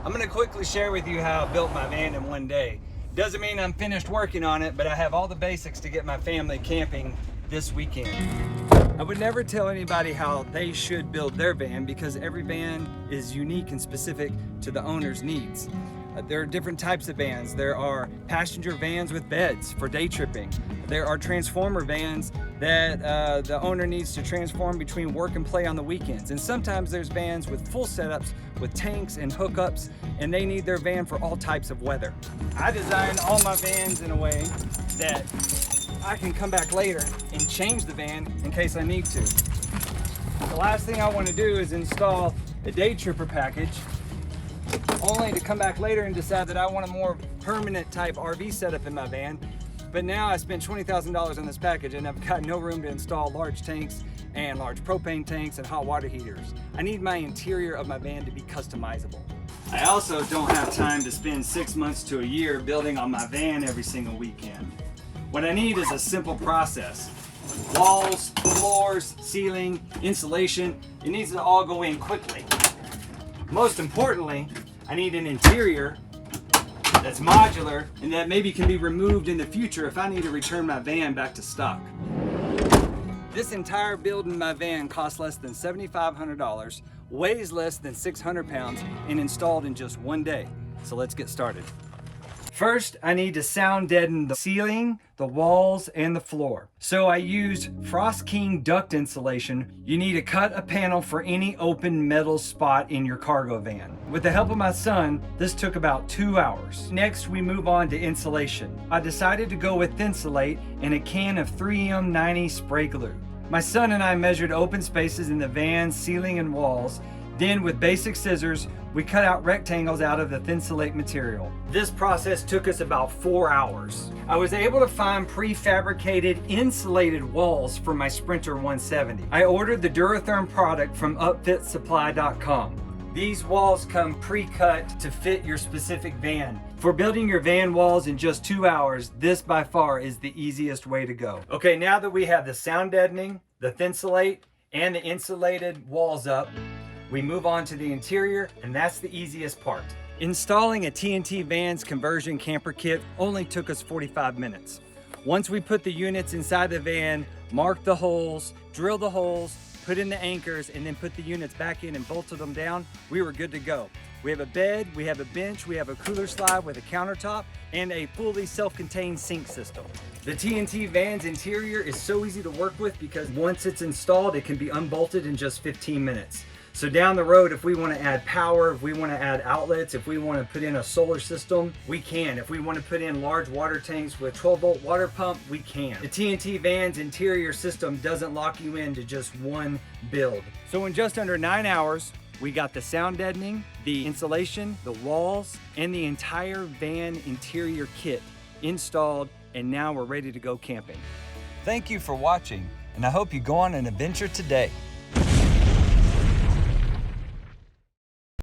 I'm gonna quickly share with you how I built my van in one day. Doesn't mean I'm finished working on it, but I have all the basics to get my family camping this weekend. I would never tell anybody how they should build their van because every van is unique and specific to the owner's needs. There are different types of vans. There are passenger vans with beds for day tripping. There are transformer vans that the owner needs to transform between work and play on the weekends. And sometimes there's vans with full setups with tanks and hookups, and they need their van for all types of weather. I designed all my vans in a way that I can come back later and change the van in case I need to. The last thing I want to do is install a day tripper package, only to come back later and decide that I want a more permanent type RV setup in my van. But now I spent $20,000 on this package and I've got no room to install large tanks and large propane tanks and hot water heaters. I need my interior of my van to be customizable. I also don't have time to spend 6 months to a year building on my van every single weekend. What I need is a simple process. Walls, floors, ceiling, insulation, it needs to all go in quickly. Most importantly, I need an interior that's modular and that maybe can be removed in the future if I need to return my van back to stock. This entire build in my van costs less than $7,500, weighs less than 600 pounds, and installed in just one day. So let's get started. First, I need to sound deaden the ceiling, the walls, and the floor. So I used Front King Duct Insulation. You need to cut a panel for any open metal spot in your cargo van. With the help of my son, this took about 2 hours. Next, we move on to insulation. I decided to go with Thinsulate and a can of 3M90 spray glue. My son and I measured open spaces in the van, ceiling, and walls. Then with basic scissors, we cut out rectangles out of the Thinsulate material. This process took us about 4 hours. I was able to find prefabricated insulated walls for my Sprinter 170. I ordered the Duratherm product from upfitsupply.com. These walls come pre-cut to fit your specific van. For building your van walls in just 2 hours, this by far is the easiest way to go. Okay, now that we have the sound deadening, the Thinsulate, and the insulated walls up, we move on to the interior, and that's the easiest part. Installing a TNTvans conversion camper kit only took us 45 minutes. Once we put the units inside the van, marked the holes, drilled the holes, put in the anchors, and then put the units back in and bolted them down, we were good to go. We have a bed, we have a bench, we have a cooler slide with a countertop, and a fully self-contained sink system. The TNTvans interior is so easy to work with because once it's installed, it can be unbolted in just 15 minutes. So down the road, if we want to add power, if we want to add outlets, if we want to put in a solar system, we can. If we want to put in large water tanks with 12-volt water pump, we can. The TNTvans interior system doesn't lock you into just one build. So in just under 9 hours, we got the sound deadening, the insulation, the walls, and the entire van interior kit installed, and now we're ready to go camping. Thank you for watching, and I hope you go on an adventure today.